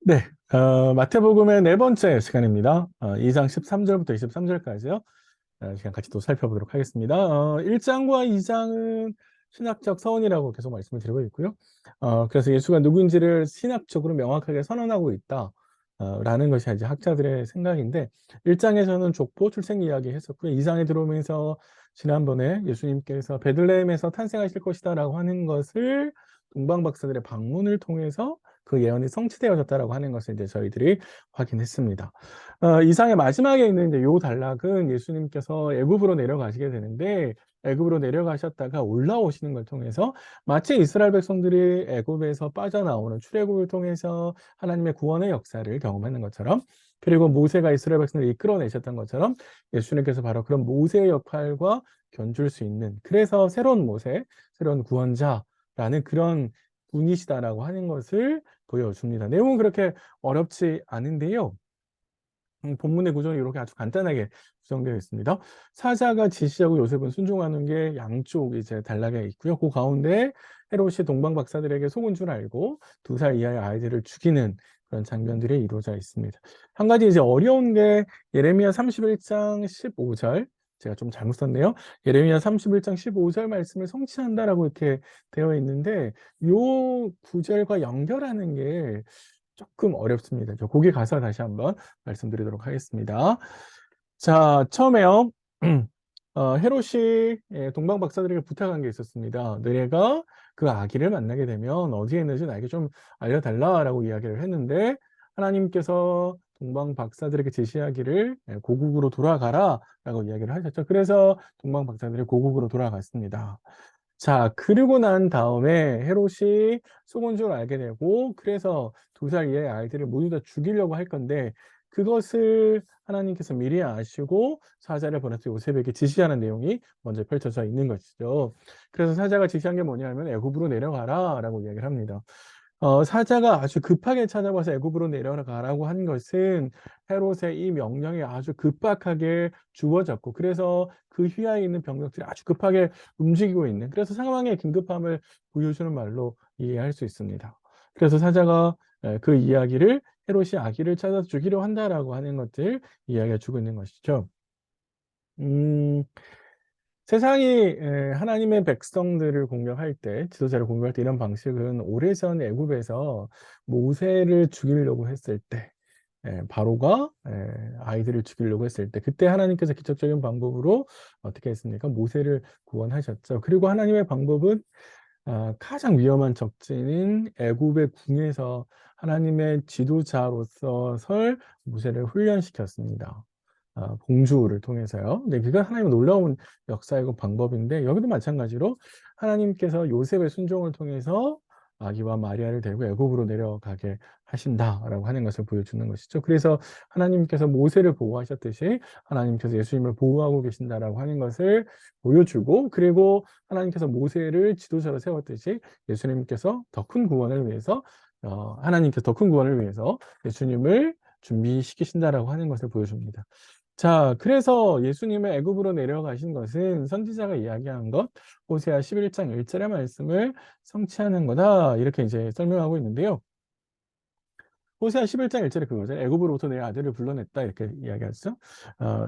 네, 마태복음의 네 번째 시간입니다. 2장 13절부터 23절까지요. 시간 같이 또 살펴보도록 하겠습니다. 1장과 2장은 신학적 서원이라고 계속 말씀을 드리고 있고요. 그래서 예수가 누구인지를 신학적으로 명확하게 선언하고 있다. 라는 것이 이제 학자들의 생각인데, 1장에서는 족보 출생 이야기 했었고요. 2장에 들어오면서 지난번에 예수님께서 베들레헴에서 탄생하실 것이다라고 하는 것을 동방 박사들의 방문을 통해서 그 예언이 성취되어졌다라고 하는 것을 이제 저희들이 확인했습니다. 이상의 마지막에 있는 이제 요 단락은 예수님께서 애굽으로 내려가시게 되는데, 애굽으로 내려가셨다가 올라오시는 걸 통해서 마치 이스라엘 백성들이 애굽에서 빠져나오는 출애굽을 통해서 하나님의 구원의 역사를 경험하는 것처럼, 그리고 모세가 이스라엘 백성들을 이끌어내셨던 것처럼 예수님께서 바로 그런 모세의 역할과 견줄 수 있는, 그래서 새로운 모세, 새로운 구원자라는 그런 분이시다라고 하는 것을 보여줍니다. 내용은 그렇게 어렵지 않은데요. 본문의 구조는 이렇게 아주 간단하게 구성되어 있습니다. 사자가 지시하고 요셉은 순종하는 게 양쪽 이제 단락에 있고요. 그 가운데 헤롯이 동방 박사들에게 속은 줄 알고 2살 이하의 아이들을 죽이는 그런 장면들이 이루어져 있습니다. 한 가지 이제 어려운 게 예레미야 31장 15절, 제가 좀 잘못 썼네요. 예레미야 31장 15절 말씀을 성취한다라고 이렇게 되어 있는데, 요 구절과 연결하는 게 조금 어렵습니다. 저 거기 가서 다시 한번 말씀드리도록 하겠습니다. 자, 처음에요. 헤롯이 동방 박사들에게 부탁한 게 있었습니다. 너희가 그 아기를 만나게 되면 어디에 있는지 나에게 좀 알려달라라고 이야기를 했는데, 하나님께서 동방 박사들에게 제시하기를 고국으로 돌아가라라고 이야기를 하셨죠. 그래서 동방 박사들이 고국으로 돌아갔습니다. 자, 그리고 난 다음에 헤롯이 속은 줄 알게 되고, 그래서 2살 이하의 아이들을 모두 다 죽이려고 할 건데, 그것을 하나님께서 미리 아시고 사자를 보내서 요셉에게 지시하는 내용이 먼저 펼쳐져 있는 것이죠. 그래서 사자가 지시한 게 뭐냐면 애굽으로 내려가라 라고 이야기를 합니다. 사자가 아주 급하게 찾아와서 애굽으로 내려가라고 한 것은 헤롯의 이 명령이 아주 급박하게 주어졌고, 그래서 그 휘하에 있는 병력들이 아주 급하게 움직이고 있는, 그래서 상황의 긴급함을 보여주는 말로 이해할 수 있습니다. 그래서 사자가 그 이야기를 헤롯이 아기를 찾아 죽이려 한다라고 하는 것들 이야기해 주고 있는 것이죠. 음, 세상이 하나님의 백성들을 공격할 때, 지도자를 공격할 때 이런 방식은 오래전 애굽에서 모세를 죽이려고 했을 때, 바로가 아이들을 죽이려고 했을 때, 그때 하나님께서 기적적인 방법으로 어떻게 했습니까? 모세를 구원하셨죠. 그리고 하나님의 방법은 가장 위험한 적진인 애굽의 궁에서 하나님의 지도자로서 설 모세를 훈련시켰습니다. 공주를 통해서요. 네, 그가 하나님의 놀라운 역사이고 방법인데, 여기도 마찬가지로 하나님께서 요셉의 순종을 통해서 아기와 마리아를 데리고 애굽으로 내려가게 하신다라고 하는 것을 보여주는 것이죠. 그래서 하나님께서 모세를 보호하셨듯이 하나님께서 예수님을 보호하고 계신다라고 하는 것을 보여주고, 그리고 하나님께서 모세를 지도자로 세웠듯이 예수님께서 더 큰 구원을 위해서, 하나님께서 더 큰 구원을 위해서 예수님을 준비시키신다라고 하는 것을 보여줍니다. 자, 그래서 예수님의 애굽으로 내려가신 것은 선지자가 이야기한 것, 호세아 11장 1절의 말씀을 성취하는 거다, 이렇게 이제 설명하고 있는데요. 호세아 11장 1절에 그거죠. 애굽으로부터 내 아들을 불러냈다, 이렇게 이야기하죠.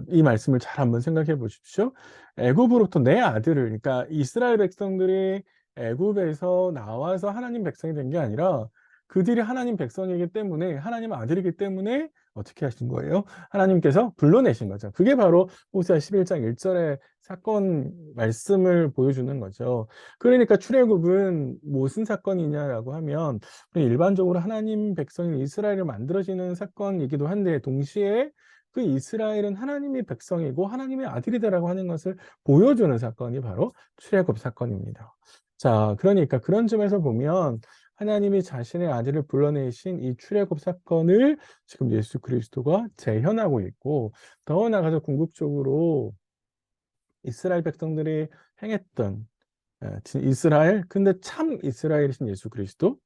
이 말씀을 잘 한번 생각해 보십시오. 애굽으로부터 내 아들을, 그러니까 이스라엘 백성들이 애굽에서 나와서 하나님 백성이 된 게 아니라, 그들이 하나님 백성이기 때문에, 하나님 아들이기 때문에 어떻게 하신 거예요? 하나님께서 불러내신 거죠. 그게 바로 호세아 11장 1절의 사건 말씀을 보여주는 거죠. 그러니까 출애굽은 무슨 사건이냐라고 하면, 일반적으로 하나님 백성인 이스라엘을 만들어지는 사건이기도 한데, 동시에 그 이스라엘은 하나님의 백성이고 하나님의 아들이다라고 하는 것을 보여주는 사건이 바로 출애굽 사건입니다. 자, 그러니까 그런 점에서 보면 하나님이 자신의 아들을 불러내신 이 출애굽 사건을 지금 예수 그리스도가 재현하고 있고, 더 나아가서 궁극적으로 이스라엘 백성들이 행했던, 이스라엘, 근데 참 이스라엘이신 예수 그리스도,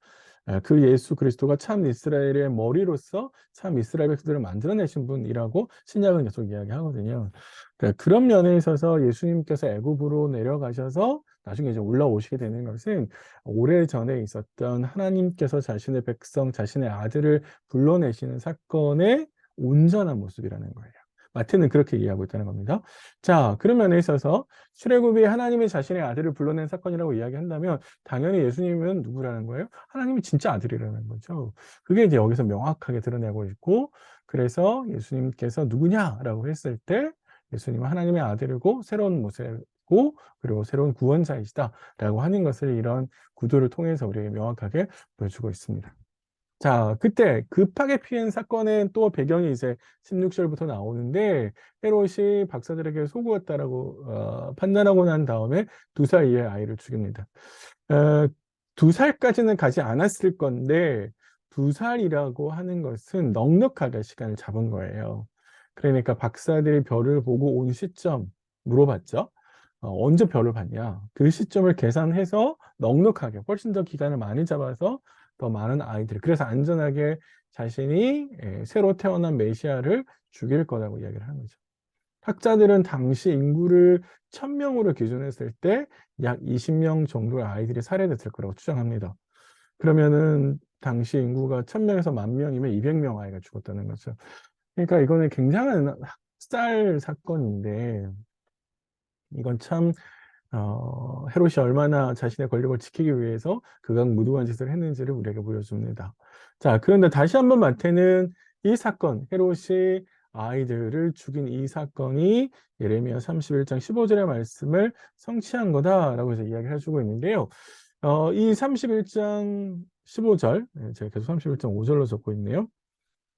그 예수 그리스도가 참 이스라엘의 머리로서 참 이스라엘 백성들을 만들어내신 분이라고 신약은 계속 이야기하거든요. 그러니까 그런 면에 있어서 예수님께서 애굽으로 내려가셔서 나중에 이제 올라오시게 되는 것은 오래전에 있었던 하나님께서 자신의 백성, 자신의 아들을 불러내시는 사건의 온전한 모습이라는 거예요. 마태는 그렇게 이해하고 있다는 겁니다. 자, 그런 면에 있어서 출애굽이 하나님이 자신의 아들을 불러낸 사건이라고 이야기한다면 당연히 예수님은 누구라는 거예요? 하나님이 진짜 아들이라는 거죠. 그게 이제 여기서 명확하게 드러내고 있고, 그래서 예수님께서 누구냐라고 했을 때 예수님은 하나님의 아들이고 새로운 모세고 그리고 새로운 구원자이시다라고 하는 것을 이런 구도를 통해서 우리에게 명확하게 보여주고 있습니다. 자, 그때 급하게 피한 사건의 또 배경이 이제 16절부터 나오는데 헤롯이 박사들에게 속았다라고 판단하고 난 다음에 2살 이하의 아이를 죽입니다. 어, 2살까지는 가지 않았을 건데 2살이라고 하는 것은 넉넉하게 시간을 잡은 거예요. 그러니까 박사들이 별을 보고 온 시점 물어봤죠. 언제 별을 봤냐? 그 시점을 계산해서 넉넉하게 훨씬 더 기간을 많이 잡아서 더 많은 아이들, 그래서 안전하게 자신이 새로 태어난 메시아를 죽일 거라고 이야기를 하는 거죠. 학자들은 당시 인구를 1000명으로 기준했을 때 약 20명 정도의 아이들이 살해됐을 거라고 추정합니다. 그러면은 당시 인구가 1000명에서 10,000명이면 200명 아이가 죽었다는 거죠. 그러니까 이거는 굉장한 학살 사건인데 이건 참 헤롯이 얼마나 자신의 권력을 지키기 위해서 극악무도한 짓을 했는지를 우리에게 보여줍니다. 자, 그런데 다시 한번 마태는 이 사건, 헤롯이 아이들을 죽인 이 사건이 예레미야 31장 15절의 말씀을 성취한 거다라고 이제 이야기를 해주고 있는데요. 이 31장 15절, 제가 계속 31장 5절로 적고 있네요.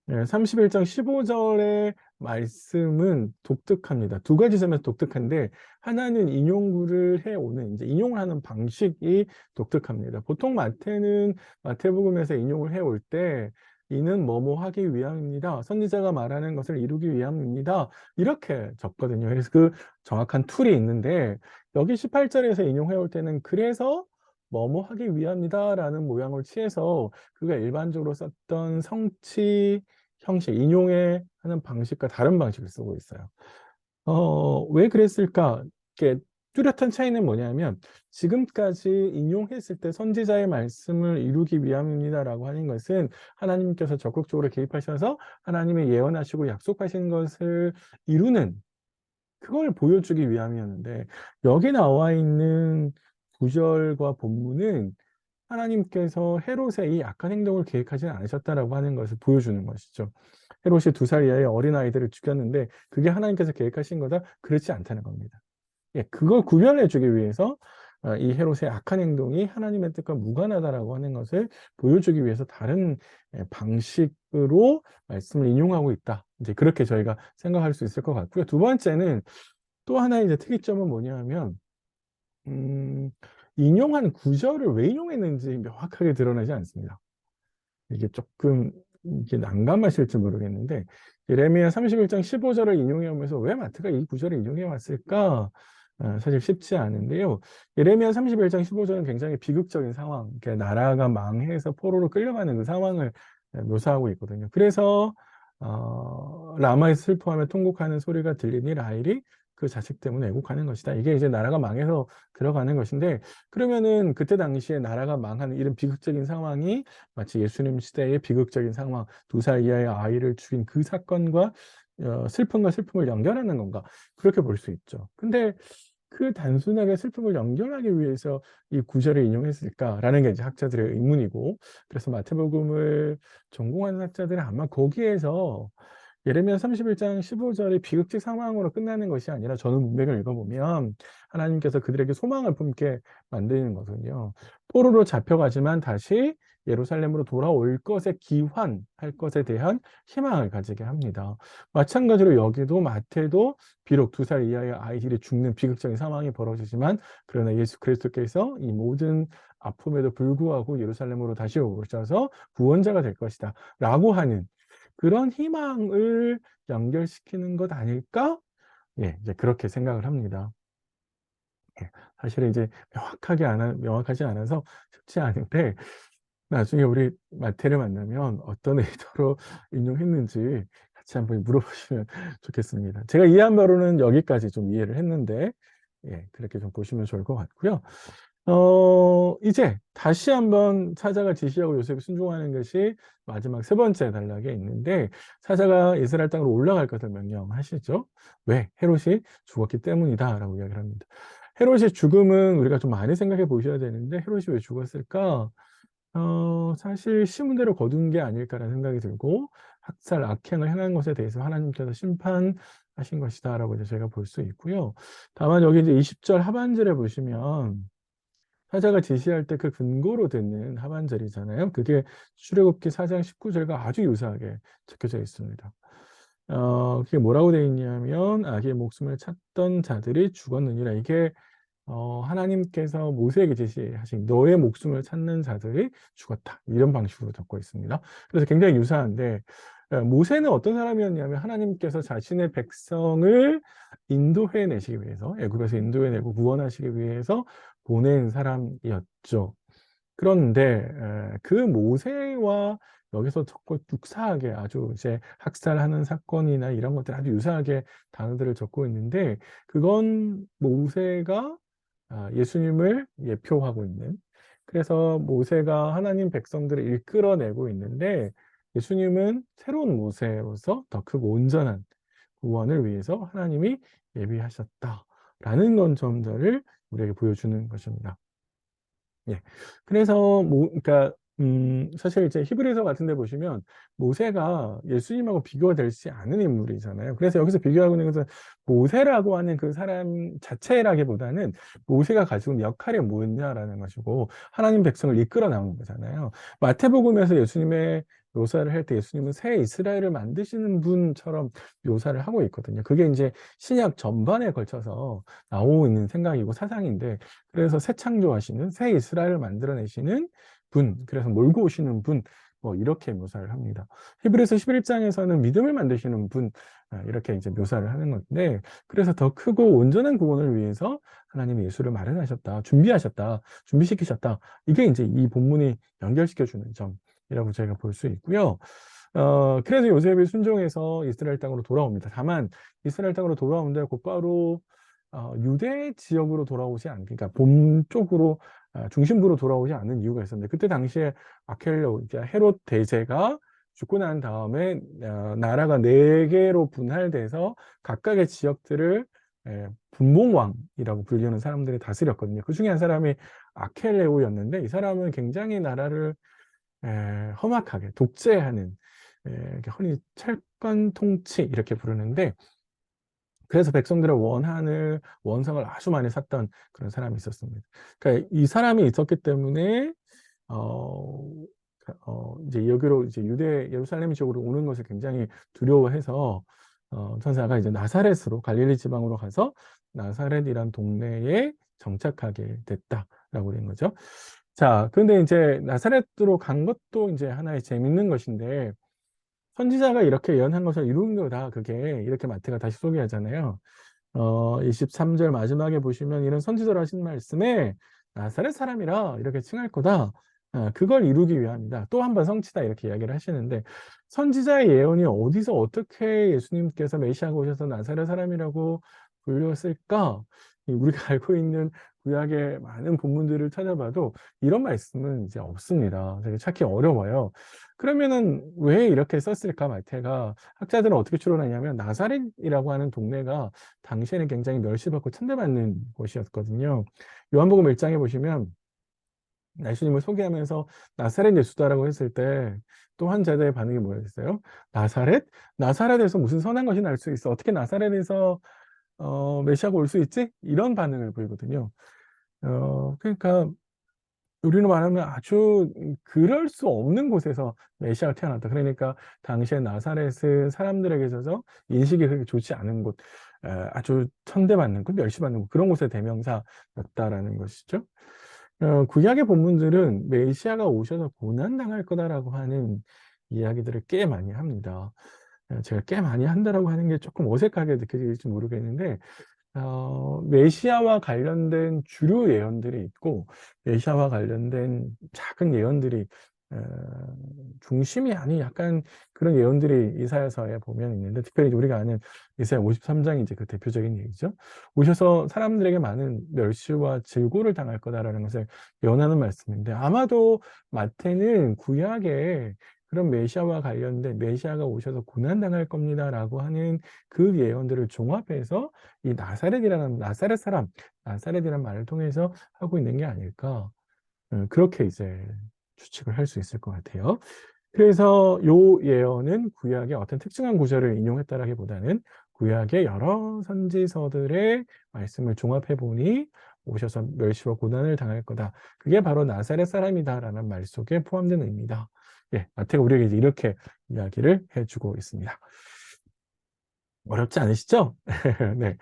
31장 15절의 말씀은 독특합니다. 두 가지 점에서 독특한데 하나는 인용구를 해오는 이제 인용을 하는 방식이 독특합니다. 보통 마태는 마태복음에서 인용을 해올 때 이는 뭐뭐 하기 위함입니다. 선지자가 말하는 것을 이루기 위함입니다. 이렇게 적거든요. 그래서 그 정확한 툴이 있는데 여기 18절에서 인용해 올 때는 그래서 뭐뭐 하기 위함이다라는 모양을 취해서 그가 일반적으로 썼던 성치 형식, 인용해 하는 방식과 다른 방식을 쓰고 있어요. 왜 그랬을까? 이게 뚜렷한 차이는 뭐냐면 지금까지 인용했을 때 선지자의 말씀을 이루기 위함입니다라고 하는 것은 하나님께서 적극적으로 개입하셔서 하나님의 예언하시고 약속하신 것을 이루는 그걸 보여주기 위함이었는데 여기 나와 있는 구절과 본문은 하나님께서 헤롯의 이 악한 행동을 계획하지는 않으셨다라고 하는 것을 보여주는 것이죠. 헤롯이 2살 이하의 어린아이들을 죽였는데 그게 하나님께서 계획하신 거다? 그렇지 않다는 겁니다. 예, 그걸 구별해 주기 위해서 이 헤롯의 악한 행동이 하나님의 뜻과 무관하다라고 하는 것을 보여주기 위해서 다른 방식으로 말씀을 인용하고 있다. 이제 그렇게 저희가 생각할 수 있을 것 같고요. 두 번째는 또 하나의 이제 특이점은 뭐냐면 인용한 구절을 왜 인용했는지 명확하게 드러나지 않습니다. 이게 조금 이게 난감하실지 모르겠는데 예레미야 31장 15절을 인용해 오면서 왜 마태가 이 구절을 인용해 왔을까? 사실 쉽지 않은데요. 예레미야 31장 15절은 굉장히 비극적인 상황, 나라가 망해서 포로로 끌려가는 그 상황을 묘사하고 있거든요. 그래서 라마에서 슬퍼하며 통곡하는 소리가 들리니 라헬이 그 자식 때문에 애곡하는 것이다. 이게 이제 나라가 망해서 들어가는 것인데 그러면은 그때 당시에 나라가 망하는 이런 비극적인 상황이 마치 예수님 시대의 비극적인 상황, 2살 이하의 아이를 죽인 그 사건과 슬픔과 슬픔을 연결하는 건가? 그렇게 볼 수 있죠. 근데 그 단순하게 슬픔을 연결하기 위해서 이 구절을 인용했을까라는 게 이제 학자들의 의문이고, 그래서 마태복음을 전공하는 학자들은 아마 거기에서 예레미야 31장 15절의 비극적 상황으로 끝나는 것이 아니라 저는 문맥을 읽어보면 하나님께서 그들에게 소망을 품게 만드는 거거든요. 포로로 잡혀가지만 다시 예루살렘으로 돌아올 것에 기환할 것에 대한 희망을 가지게 합니다. 마찬가지로 여기도 마태도 비록 2살 이하의 아이들이 죽는 비극적인 상황이 벌어지지만 그러나 예수 그리스도께서 이 모든 아픔에도 불구하고 예루살렘으로 다시 오셔서 구원자가 될 것이다 라고 하는 그런 희망을 연결시키는 것 아닐까? 예, 이제 그렇게 생각을 합니다. 예, 사실은 이제 명확하지 않아서 쉽지 않은데, 나중에 우리 마태를 만나면 어떤 의도로 인용했는지 같이 한번 물어보시면 좋겠습니다. 제가 이해한 바로는 여기까지 좀 이해를 했는데, 예, 그렇게 좀 보시면 좋을 것 같고요. 이제 다시 한번 사자가 지시하고 요셉이 순종하는 것이 마지막 세 번째 단락에 있는데, 사자가 이스라엘 땅으로 올라갈 것을 명령하시죠. 왜? 헤롯이 죽었기 때문이다라고 이야기를 합니다. 헤롯의 죽음은 우리가 좀 많이 생각해 보셔야 되는데, 헤롯이 왜 죽었을까? 사실 시문대로 거둔 게 아닐까라는 생각이 들고, 학살, 악행을 행한 것에 대해서 하나님께서 심판하신 것이다라고 이제 제가 볼 수 있고요. 다만 여기 이제 20절 하반절에 보시면 사자가 제시할 때 그 근거로 듣는 하반절이잖아요. 그게 출애굽기 4장 19절과 아주 유사하게 적혀져 있습니다. 그게 뭐라고 되어 있냐면 악의 목숨을 찾던 자들이 죽었느니라. 이게 하나님께서 모세에게 제시하신 너의 목숨을 찾는 자들이 죽었다. 이런 방식으로 적고 있습니다. 그래서 굉장히 유사한데 모세는 어떤 사람이었냐면 하나님께서 자신의 백성을 인도해 내시기 위해서 애굽에서 인도해 내고 구원하시기 위해서 보낸 사람이었죠. 그런데 그 모세와 여기서 적고 유사하게 아주 이제 학살하는 사건이나 이런 것들 아주 유사하게 단어들을 적고 있는데 그건 모세가 예수님을 예표하고 있는 그래서 모세가 하나님 백성들을 이끌어내고 있는데 예수님은 새로운 모세로서 더 크고 온전한 구원을 위해서 하나님이 예비하셨다라는 건 점들을 우리에게 보여주는 것입니다. 예. 그래서 그러니까 사실 이제 히브리서 같은 데 보시면 모세가 예수님하고 비교가 되지 않은 인물이잖아요. 그래서 여기서 비교하고 있는 것은 모세라고 하는 그 사람 자체라기보다는 모세가 가지고 있는 역할이 뭐냐라는 것이고 하나님 백성을 이끌어 나오는 거잖아요. 마태복음에서 예수님의 묘사를 할 때 예수님은 새 이스라엘을 만드시는 분처럼 묘사를 하고 있거든요. 그게 이제 신약 전반에 걸쳐서 나오고 있는 생각이고 사상인데 그래서 새 창조하시는 새 이스라엘을 만들어내시는 분, 그래서 몰고 오시는 분, 뭐 이렇게 묘사를 합니다. 히브리서 11장에서는 믿음을 만드시는 분, 이렇게 이제 묘사를 하는 건데, 그래서 더 크고 온전한 구원을 위해서 하나님이 예수를 마련하셨다, 준비하셨다, 준비시키셨다. 이게 이제 이 본문이 연결시켜주는 점이라고 저희가 볼 수 있고요. 그래서 요셉이 순종해서 이스라엘 땅으로 돌아옵니다. 다만 이스라엘 땅으로 돌아오는데 곧바로 유대 지역으로 돌아오지 않, 그러니까 본 쪽으로 중심부로 돌아오지 않는 이유가 있었는데 그때 당시에 아켈레오, 이제 헤롯 대제가 죽고 난 다음에 나라가 네 개로 분할돼서 각각의 지역들을 분봉왕이라고 불리는 사람들이 다스렸거든요. 그 중에 한 사람이 아켈레오였는데 이 사람은 굉장히 나라를 험악하게 독재하는 흔히 철권 통치 이렇게 부르는데 그래서 백성들의 원성을 아주 많이 샀던 그런 사람이 있었습니다. 그러니까 이 사람이 있었기 때문에 어, 이제 여기로 이제 예루살렘 지역으로 오는 것을 굉장히 두려워해서 천사가 이제 나사렛으로 갈릴리 지방으로 가서 나사렛이란 동네에 정착하게 됐다라고 된 거죠. 자, 그런데 이제 나사렛으로 간 것도 이제 하나의 재밌는 것인데 선지자가 이렇게 예언한 것을 이룬 거다. 그게 이렇게 마태가 다시 소개하잖아요. 23절 마지막에 보시면 이런 선지자로 하신 말씀에 나사렛 사람이라 이렇게 칭할 거다. 그걸 이루기 위함이다. 또 한 번 성취다 이렇게 이야기를 하시는데 선지자의 예언이 어디서 어떻게 예수님께서 메시아가 오셔서 나사렛 사람이라고 불렸을까? 우리가 알고 있는 구약의 많은 본문들을 찾아봐도 이런 말씀은 이제 없습니다. 되게 찾기 어려워요. 그러면은 왜 이렇게 썼을까 마태가 학자들은 어떻게 추론하냐면 나사렛이라고 하는 동네가 당시에는 굉장히 멸시받고 천대받는 곳이었거든요. 요한복음 1장에 보시면 예수님을 소개하면서 나사렛 예수다라고 했을 때 또 한 제자의 반응이 뭐였어요? 나사렛? 나사렛에서 무슨 선한 것이 날 수 있어? 어떻게 나사렛에서 메시아가 올 수 있지? 이런 반응을 보이거든요. 그러니까 우리로 말하면 아주 그럴 수 없는 곳에서 메시아가 태어났다. 그러니까 당시에 나사렛은 사람들에게 있어서 인식이 그렇게 좋지 않은 곳, 아주 천대받는 곳, 멸시받는 곳, 그런 곳의 대명사였다라는 것이죠. 구약의 본문들은 메시아가 오셔서 고난당할 거다라고 하는 이야기들을 꽤 많이 합니다. 제가 꽤 많이 한다라고 하는 게 조금 어색하게 느껴질지 모르겠는데 메시아와 관련된 주류 예언들이 있고 메시아와 관련된 작은 예언들이 어, 중심이 아닌 약간 그런 예언들이 이사야서에 보면 있는데, 특별히 우리가 아는 이사야 53장이 이제 그 대표적인 얘기죠. 오셔서 사람들에게 많은 멸시와 질고를 당할 거다라는 것을 예언하는 말씀인데, 아마도 마태는 구약에 그런 메시아와 관련된 메시아가 오셔서 고난당할 겁니다라고 하는 그 예언들을 종합해서 이 나사렛 사람, 나사렛이라는 말을 통해서 하고 있는 게 아닐까. 그렇게 이제 추측을 할 수 있을 것 같아요. 그래서 요 예언은 구약의 어떤 특정한 구절을 인용했다라기보다는 구약의 여러 선지서들의 말씀을 종합해 보니 오셔서 멸시와 고난을 당할 거다. 그게 바로 나사렛 사람이다라는 말 속에 포함된 의미다. 예, 마태가 우리에게 이제 이렇게 이야기를 해주고 있습니다. 어렵지 않으시죠? 네.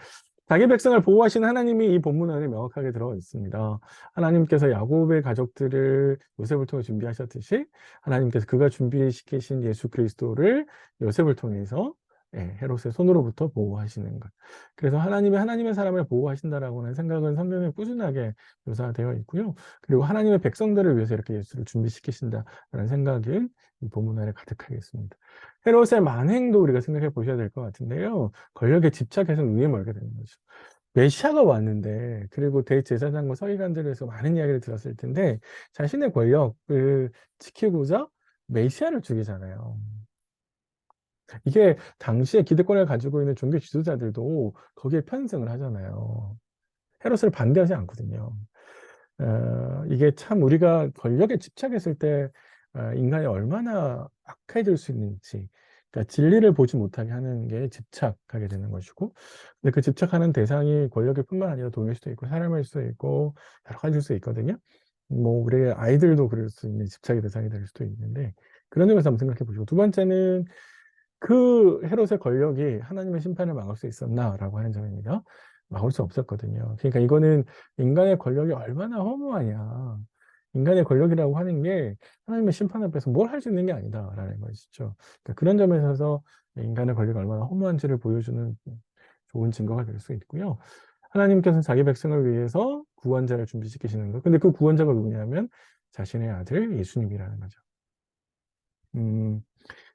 자기 백성을 보호하시는 하나님이 이 본문 안에 명확하게 들어가 있습니다. 하나님께서 야곱의 가족들을 요셉을 통해 준비하셨듯이 하나님께서 그가 준비시키신 예수 그리스도를 요셉을 통해서 헤롯의 손으로부터 보호하시는 것. 그래서 하나님이 하나님의 사람을 보호하신다라고 하는 생각은 성경에 꾸준하게 묘사되어 있고요. 그리고 하나님의 백성들을 위해서 이렇게 예수를 준비시키신다라는 생각이 이 본문 안에 가득하게 있습니다. 헤롯의 만행도 우리가 생각해 보셔야 될 것 같은데요. 권력에 집착해서 눈이 멀게 되는 거죠. 메시아가 왔는데, 그리고 대제사장과 서기관들에서 많은 이야기를 들었을 텐데, 자신의 권력을 지키고자 메시아를 죽이잖아요. 이게 당시에 기득권을 가지고 있는 종교 지도자들도 거기에 편승을 하잖아요. 헤롯을 반대하지 않거든요. 이게 참 우리가 권력에 집착했을 때 인간이 얼마나 악해질 수 있는지, 그러니까 진리를 보지 못하게 하는 게 집착하게 되는 것이고, 근데 그 집착하는 대상이 권력일 뿐만 아니라 돈일 수도 있고 사람일 수도 있고 여러 가지일 수 있거든요. 뭐 우리 아이들도 그럴 수 있는 집착의 대상이 될 수도 있는데, 그런 점에서 한번 생각해 보시고, 두 번째는 그 헤롯의 권력이 하나님의 심판을 막을 수 있었나라고 하는 점입니다. 막을 수 없었거든요. 그러니까 이거는 인간의 권력이 얼마나 허무하냐. 인간의 권력이라고 하는 게 하나님의 심판 앞에서 뭘 할 수 있는 게 아니다라는 것이죠. 그러니까 그런 점에 있어서 인간의 권력이 얼마나 허무한지를 보여주는 좋은 증거가 될 수 있고요. 하나님께서는 자기 백성을 위해서 구원자를 준비시키시는 것. 근데 그 구원자가 누구냐면 자신의 아들 예수님이라는 거죠. 음,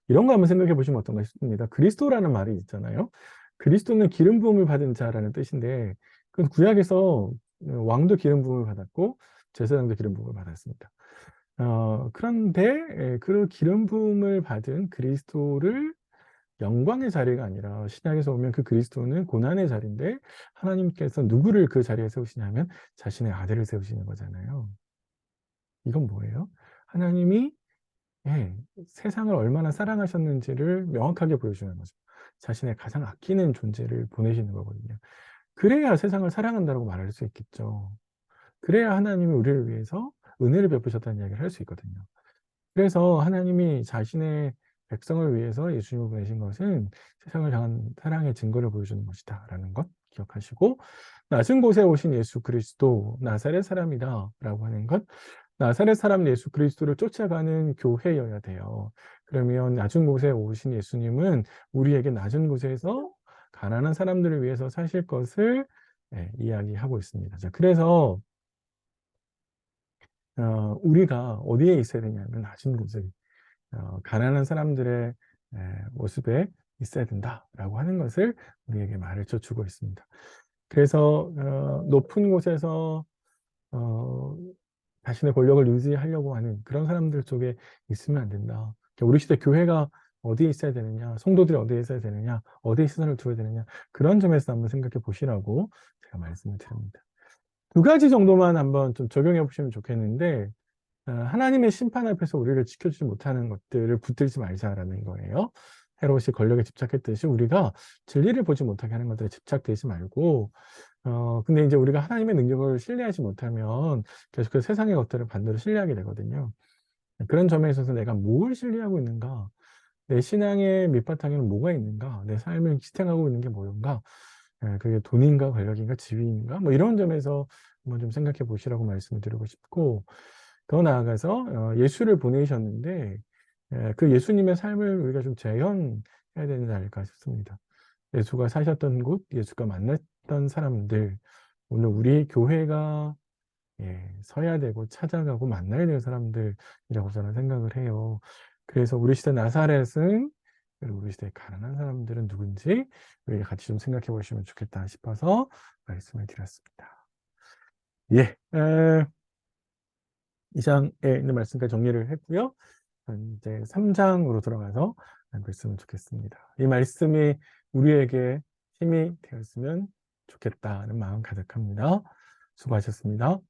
이런 거 한번 생각해 보시면 어떤가 싶습니다. 그리스도라는 말이 있잖아요. 그리스도는 기름 부음을 받은 자라는 뜻인데, 그 구약에서 왕도 기름 부음을 받았고 제사장도 기름 부음을 받았습니다. 그런데 그 기름 부음을 받은 그리스도를 영광의 자리가 아니라 신약에서 보면 그 그리스도는 고난의 자리인데, 하나님께서 누구를 그 자리에 세우시냐면 자신의 아들을 세우시는 거잖아요. 이건 뭐예요? 하나님이 세상을 얼마나 사랑하셨는지를 명확하게 보여주는 거죠. 자신의 가장 아끼는 존재를 보내시는 거거든요. 그래야 세상을 사랑한다고 말할 수 있겠죠. 그래야 하나님이 우리를 위해서 은혜를 베푸셨다는 이야기를 할 수 있거든요. 그래서 하나님이 자신의 백성을 위해서 예수님을 보내신 것은 세상을 향한 사랑의 증거를 보여주는 것이다 라는 것 기억하시고, 낮은 곳에 오신 예수 그리스도 나사렛 사람이다 라고 하는 것, 나사렛 사람 예수 그리스도를 쫓아가는 교회여야 돼요. 그러면 낮은 곳에 오신 예수님은 우리에게 낮은 곳에서 가난한 사람들을 위해서 사실 것을 이야기하고 있습니다. 자, 그래서 우리가 어디에 있어야 되냐면 낮은 곳에, 가난한 사람들의 모습에 있어야 된다라고 하는 것을 우리에게 말해줘 주고 있습니다. 그래서 높은 곳에서 어, 자신의 권력을 유지하려고 하는 그런 사람들 쪽에 있으면 안 된다. 그러니까 우리 시대 교회가 어디에 있어야 되느냐, 성도들이 어디에 있어야 되느냐, 어디에 시선을 두어야 되느냐, 그런 점에서 한번 생각해 보시라고 제가 말씀을 드립니다. 두 가지 정도만 한번 좀 적용해 보시면 좋겠는데, 하나님의 심판 앞에서 우리를 지켜주지 못하는 것들을 붙들지 말자라는 거예요. 헤롯이 권력에 집착했듯이 우리가 진리를 보지 못하게 하는 것들에 집착되지 말고, 근데 이제 우리가 하나님의 능력을 신뢰하지 못하면 계속해서 세상의 것들을 반대로 신뢰하게 되거든요. 그런 점에 있어서 내가 뭘 신뢰하고 있는가? 내 신앙의 밑바탕에는 뭐가 있는가? 내 삶을 지탱하고 있는 게 뭐인가? 그게 돈인가, 권력인가, 지위인가? 뭐 이런 점에서 한번 좀 생각해 보시라고 말씀을 드리고 싶고, 더 나아가서 예수를 보내셨는데 그 예수님의 삶을 우리가 좀 재현해야 되지 않을까 싶습니다. 예수가 사셨던 곳, 예수가 만났던 사람들, 오늘 우리 교회가 서야 되고 찾아가고 만나야 될 사람들이라고 저는 생각을 해요. 그래서 우리 시대 나사렛은, 그리고 우리 시대의 가난한 사람들은 누군지 우리가 같이 좀 생각해 보시면 좋겠다 싶어서 말씀을 드렸습니다. 예, 이 장에 있는 말씀까지 정리를 했고요. 이제 3장으로 들어가서 말씀을 좋겠습니다. 이 말씀이 우리에게 힘이 되었으면 좋겠다는 마음 가득합니다. 수고하셨습니다.